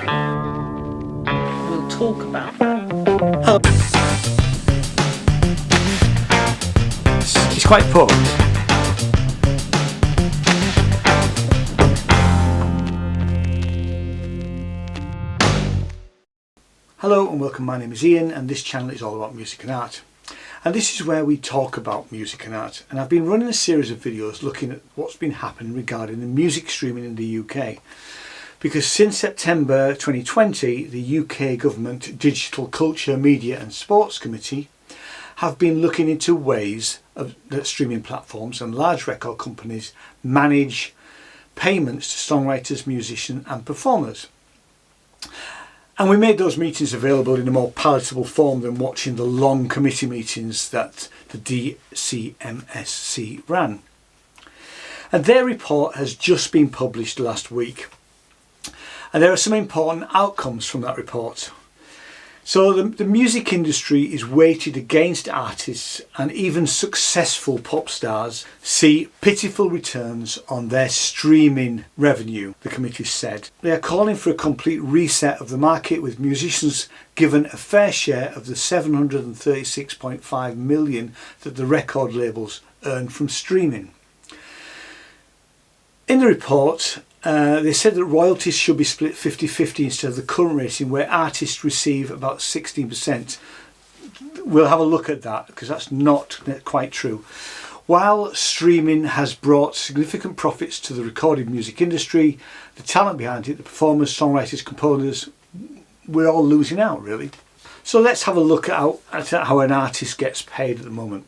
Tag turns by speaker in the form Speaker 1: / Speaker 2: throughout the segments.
Speaker 1: We'll talk about that.
Speaker 2: It's quite poor. Hello and welcome, my name is Ian and this channel is all about music and art. And this is where we talk about music and art. And I've been running a series of videos looking at what's been happening regarding the music streaming in the UK. Because since September 2020, the UK Government Digital Culture, Media and Sports Committee have been looking into ways that streaming platforms and large record companies manage payments to songwriters, musicians and performers. And we made those meetings available in a more palatable form than watching the long committee meetings that the DCMSC ran. And their report has just been published last week. And there are some important outcomes from that report. So the music industry is weighted against artists, and even successful pop stars see pitiful returns on their streaming revenue, the committee said. They are calling for a complete reset of the market, with musicians given a fair share of the 736.5 million that the record labels earn from streaming. In the report, they said that royalties should be split 50-50 instead of the current rating where artists receive about 16%. We'll have a look at that because that's not quite true. While streaming has brought significant profits to the recorded music industry, the talent behind it, the performers, songwriters, composers, we're all losing out really. So let's have a look at how an artist gets paid at the moment.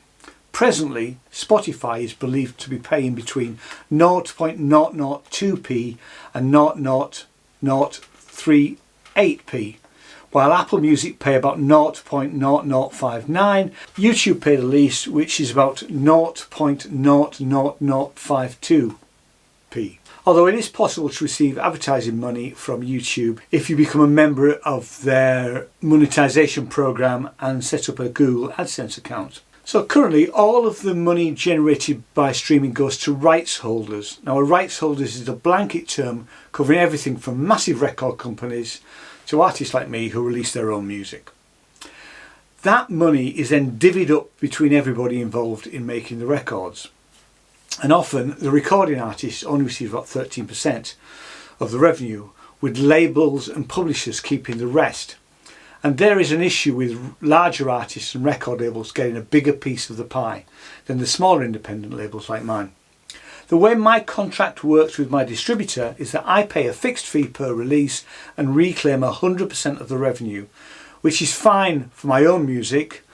Speaker 2: Presently, Spotify is believed to be paying between 0.002p and 0.0038p, while Apple Music pay about 0.0059. YouTube pay the least, which is about 0.00052p. Although it is possible to receive advertising money from YouTube if you become a member of their monetization program and set up a Google AdSense account. So currently all of the money generated by streaming goes to rights holders. Now a rights holder is a blanket term covering everything from massive record companies to artists like me who release their own music. That money is then divvied up between everybody involved in making the records. And often the recording artists only receive about 13% of the revenue, with labels and publishers keeping the rest. And there is an issue with larger artists and record labels getting a bigger piece of the pie than the smaller independent labels like mine. The way my contract works with my distributor is that I pay a fixed fee per release and reclaim 100% of the revenue, which is fine for my own music.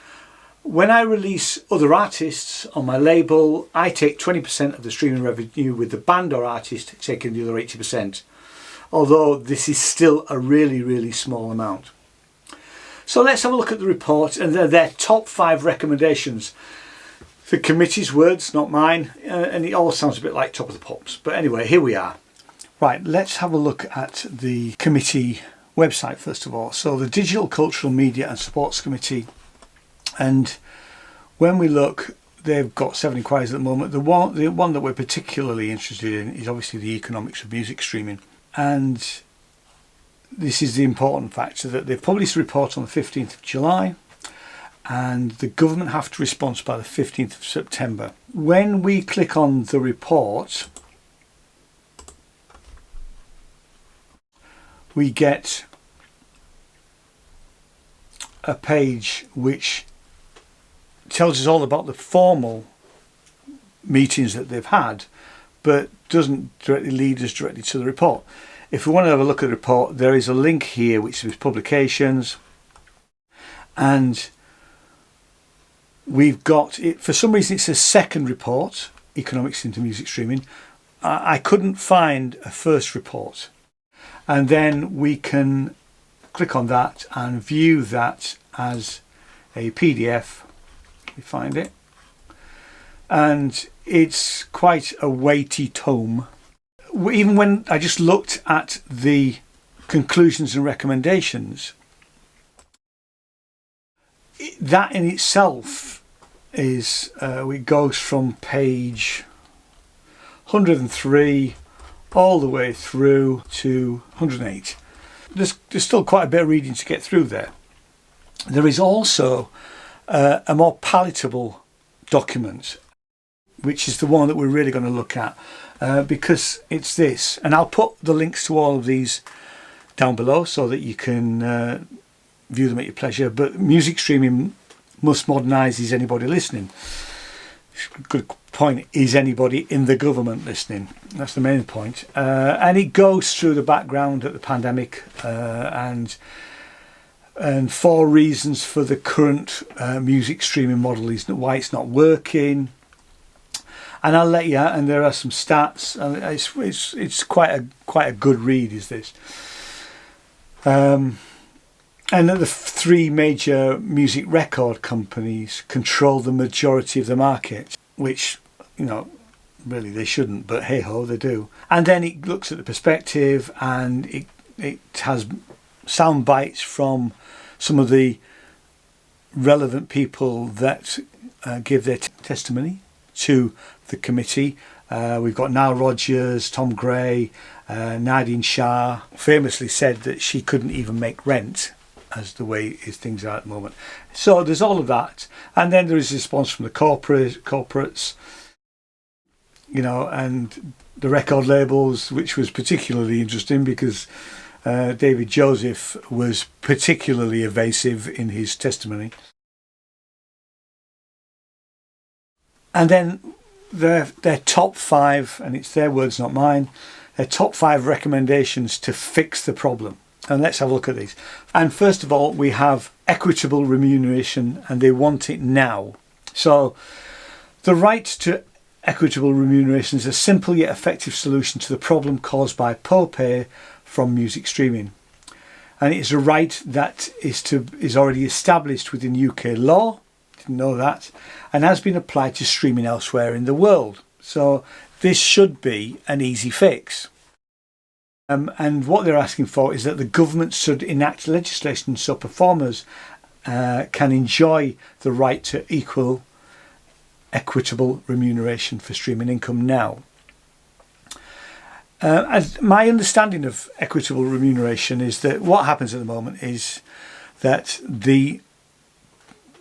Speaker 2: When I release other artists on my label, I take 20% of the streaming revenue, with the band or artist taking the other 80%, although this is still a really small amount. So let's have a look at the report and their top 5 recommendations. The committee's words, not mine, and it all sounds a bit like Top of the Pops. But anyway, here we are. Right, let's have a look at the committee website first of all. So the Digital Cultural Media and Sports Committee, and when we look, they've got 7 inquiries at the moment. The one that we're particularly interested in is obviously the economics of music streaming. And this is the important factor, that they've published a report on the 15th of July and the government have to respond by the 15th of September. When we click on the report, we get a page which tells us all about the formal meetings that they've had, but doesn't directly lead us directly to the report. If we want to have a look at the report, there is a link here which is publications, and we've got it. For some reason it's a second report, Economics into Music Streaming. I couldn't find a first report, and then we can click on that and view that as a PDF. Let me find it, and it's quite a weighty tome. Even when I just looked at the conclusions and recommendations, that in itself is, it goes from page 103 all the way through to 108. there's still quite a bit of reading to get through there. There is also a more palatable document, which is the one that we're really going to look at, because it's this, and I'll put the links to all of these down below so that you can view them at your pleasure. But music streaming must modernise. Is anybody listening? Good point. Is anybody in the government listening? That's the main point. And it goes through the background of the pandemic and 4 reasons for the current music streaming model, is why it's not working. And I'll let you out, and there are some stats. It's quite a good read, is this. And the 3 major music record companies control the majority of the market, which, you know, really they shouldn't, but hey ho, they do. And then it looks at the perspective, and it has sound bites from some of the relevant people that give their testimony to the committee. We've got Nile Rodgers, Tom Gray, Nadine Shah famously said that she couldn't even make rent as the way things are at the moment. So there's all of that, and then there is a response from the corporates, you know, and the record labels, which was particularly interesting because David Joseph was particularly evasive in his testimony. And then their top 5, and it's their words, not mine, their top 5 recommendations to fix the problem. And let's have a look at these. And first of all, we have equitable remuneration, and they want it now. So the right to equitable remuneration is a simple yet effective solution to the problem caused by poor pay from music streaming. And it is a right that is already established within UK law, didn't know that, and has been applied to streaming elsewhere in the world. So this should be an easy fix. And what they're asking for is that the government should enact legislation so performers can enjoy the right to equitable remuneration for streaming income now. As my understanding of equitable remuneration is that what happens at the moment is that the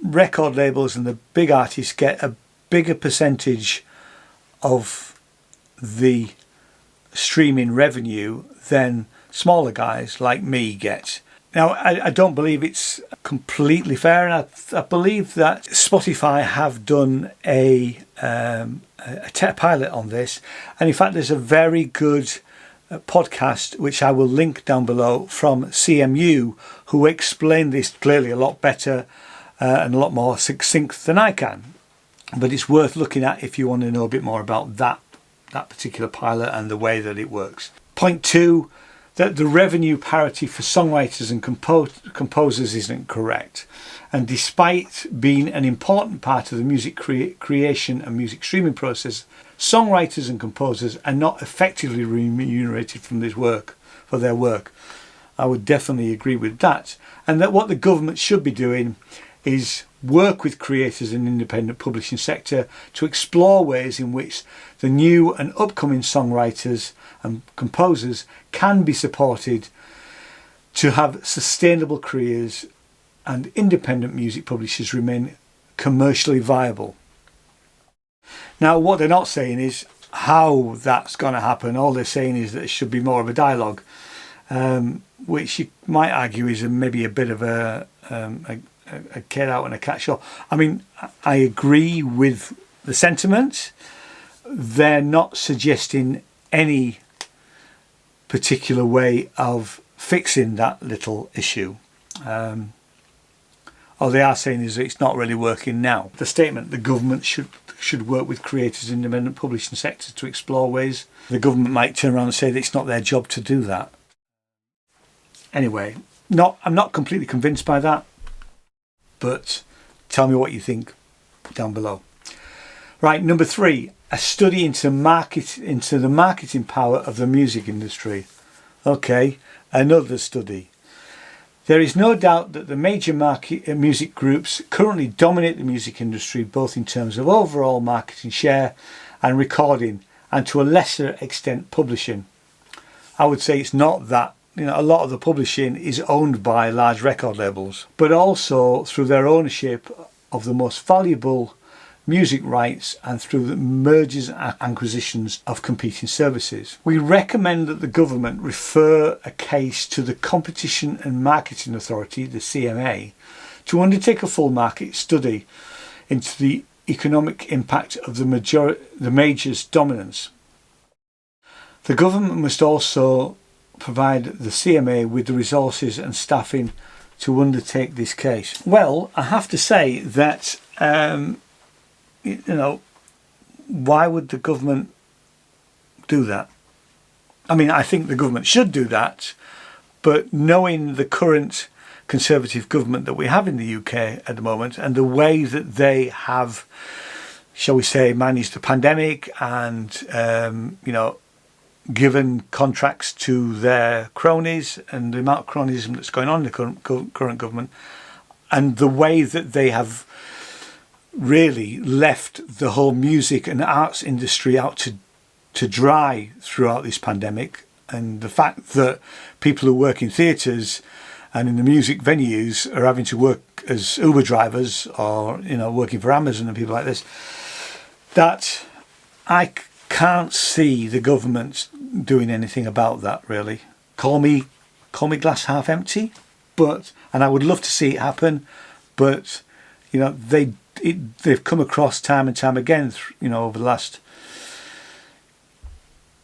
Speaker 2: record labels and the big artists get a bigger percentage of the streaming revenue than smaller guys like me get. Now, I don't believe it's completely fair, and I believe that Spotify have done a pilot on this, and in fact there's a very good podcast which I will link down below from CMU, who explain this clearly a lot better and a lot more succinct than I can. But it's worth looking at if you want to know a bit more about that particular pilot and the way that it works. Point 2, that the revenue parity for songwriters and composers isn't correct. And despite being an important part of the music creation and music streaming process, songwriters and composers are not effectively remunerated for their work. I would definitely agree with that. And that what the government should be doing is work with creators and independent publishing sector to explore ways in which the new and upcoming songwriters and composers can be supported to have sustainable careers and independent music publishers remain commercially viable. Now, what they're not saying is how that's going to happen. All they're saying is that it should be more of a dialogue, which you might argue is maybe a bit of a get out and a catch all. I mean, I agree with the sentiment. They're not suggesting any particular way of fixing that little issue. All they are saying is that it's not really working now. The statement, the government should work with creators in the independent publishing sector to explore ways. The government might turn around and say that it's not their job to do that. Anyway, I'm not completely convinced by that, but tell me what you think down below. Right, number 3, a study into the marketing power of the music industry. Okay, another study. There is no doubt that the major music groups currently dominate the music industry, both in terms of overall marketing share and recording, and to a lesser extent publishing. I would say it's not that a lot of the publishing is owned by large record labels, but also through their ownership of the most valuable music rights and through the mergers and acquisitions of competing services. We recommend that the government refer a case to the Competition and Marketing Authority, the CMA, to undertake a full market study into the economic impact of the majors' dominance. The government must also provide the CMA with the resources and staffing to undertake this case. Well, I have to say that why would the government do that? I mean, I think the government should do that, but knowing the current Conservative government that we have in the UK at the moment and the way that they have, shall we say, managed the pandemic and, given contracts to their cronies and the amount of cronyism that's going on in the current government, and the way that they have really left the whole music and arts industry out to dry throughout this pandemic, and the fact that people who work in theatres and in the music venues are having to work as Uber drivers or working for Amazon and people like this, that I can't see the government doing anything about that, really. Call me glass half empty, and I would love to see it happen, but they've come across time and time again, over the last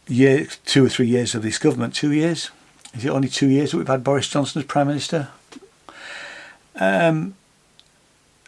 Speaker 2: year, 2 or 3 years of this government. 2 years? Is it only 2 years that we've had Boris Johnson as Prime Minister? And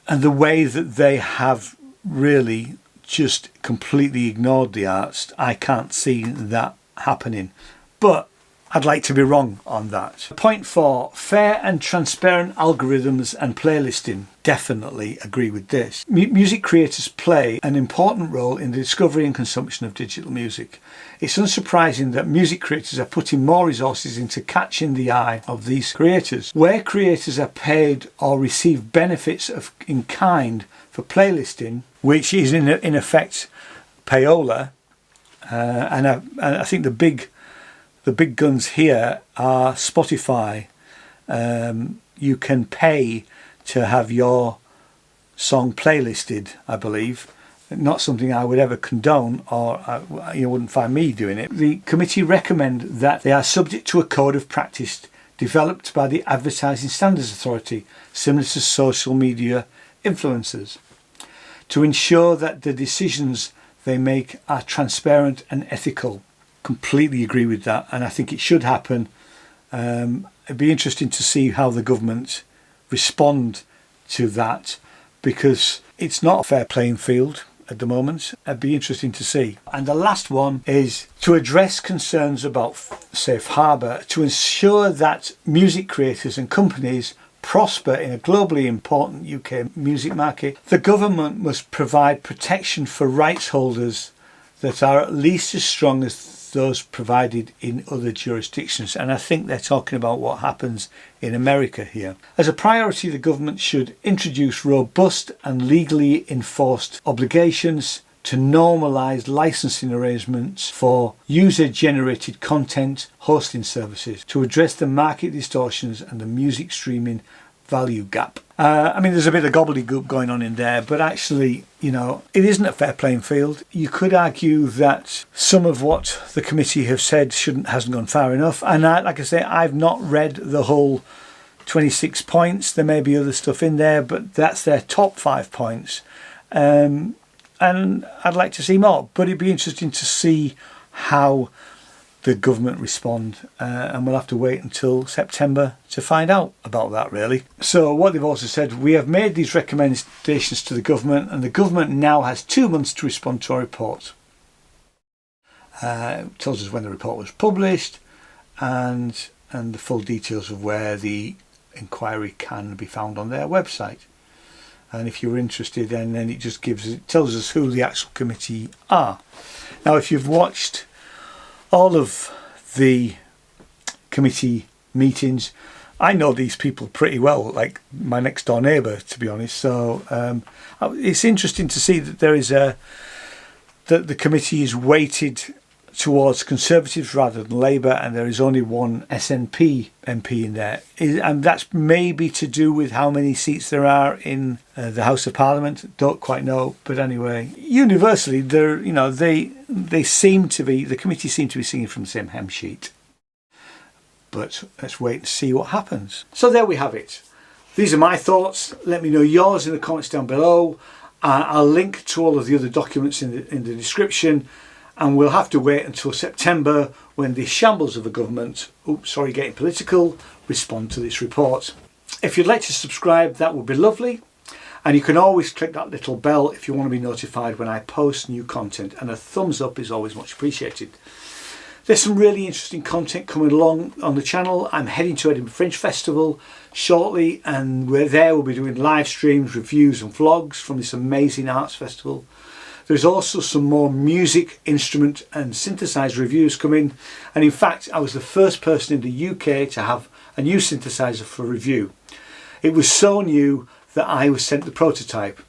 Speaker 2: the way that they have really just completely ignored the arts, I can't see that happening. But I'd like to be wrong on that. Point 4, fair and transparent algorithms and playlisting. Definitely agree with this. Music creators play an important role in the discovery and consumption of digital music. It's unsurprising that music creators are putting more resources into catching the eye of these creators. Where creators are paid or receive benefits in kind for playlisting, which is in effect payola, and I think the big guns here are Spotify. You can pay to have your song playlisted, I believe. Not something I would ever condone, or you wouldn't find me doing it. The committee recommend that they are subject to a code of practice developed by the Advertising Standards Authority, similar to social media influencers, to ensure that the decisions they make are transparent and ethical. Completely agree with that, and I think it should happen. It'd be interesting to see how the government respond to that, because it's not a fair playing field at the moment. It'd be interesting to see. And the last one is to address concerns about safe harbour, to ensure that music creators and companies prosper in a globally important UK music market. The government must provide protection for rights holders that are at least as strong as those provided in other jurisdictions, and I think they're talking about what happens in America here. As a priority, the government should introduce robust and legally enforced obligations to normalise licensing arrangements for user-generated content hosting services to address the market distortions and the music streaming value gap. There's a bit of gobbledygook going on in there, but actually, it isn't a fair playing field. You could argue that some of what the committee have said hasn't gone far enough. And like I say, I've not read the whole 26 points. There may be other stuff in there, but that's their top 5 points. And I'd like to see more, but it'd be interesting to see how the government respond, and we'll have to wait until September to find out about that, really. So what they've also said, we have made these recommendations to the government, and the government now has 2 months to respond to our report. It tells us when the report was published and the full details of where the inquiry can be found on their website. And if you're interested, then it tells us who the actual committee are. Now, if you've watched all of the committee meetings, I know these people pretty well, like my next door neighbour, to be honest. So it's interesting to see that that the committee is weighted towards Conservatives rather than Labour, and there is only one SNP MP in there. And that's maybe to do with how many seats there are in the House of Parliament. Don't quite know, but anyway, universally, they seem to be, the committee seem to be singing from the same hymn sheet. But let's wait and see what happens. So there we have it. These are my thoughts. Let me know yours in the comments down below. I'll link to all of the other documents in the description, and we'll have to wait until September when the shambles of a government, getting political, respond to this report. If you'd like to subscribe, that would be lovely. And you can always click that little bell if you want to be notified when I post new content, and a thumbs up is always much appreciated. There's some really interesting content coming along on the channel. I'm heading to Edinburgh Fringe Festival shortly, and we'll be doing live streams, reviews and vlogs from this amazing arts festival. There's also some more music, instrument and synthesizer reviews coming, and in fact I was the first person in the UK to have a new synthesizer for review. It was so new that I was sent the prototype.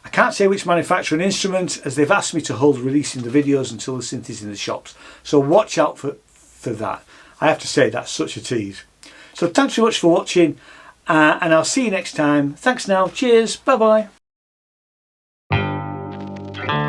Speaker 2: I can't say which manufacturer and instrument, as they've asked me to hold releasing the videos until the synth is in the shops. So watch out for that. I have to say, that's such a tease. So thanks very much for watching, and I'll see you next time. Thanks now. Cheers. Bye bye.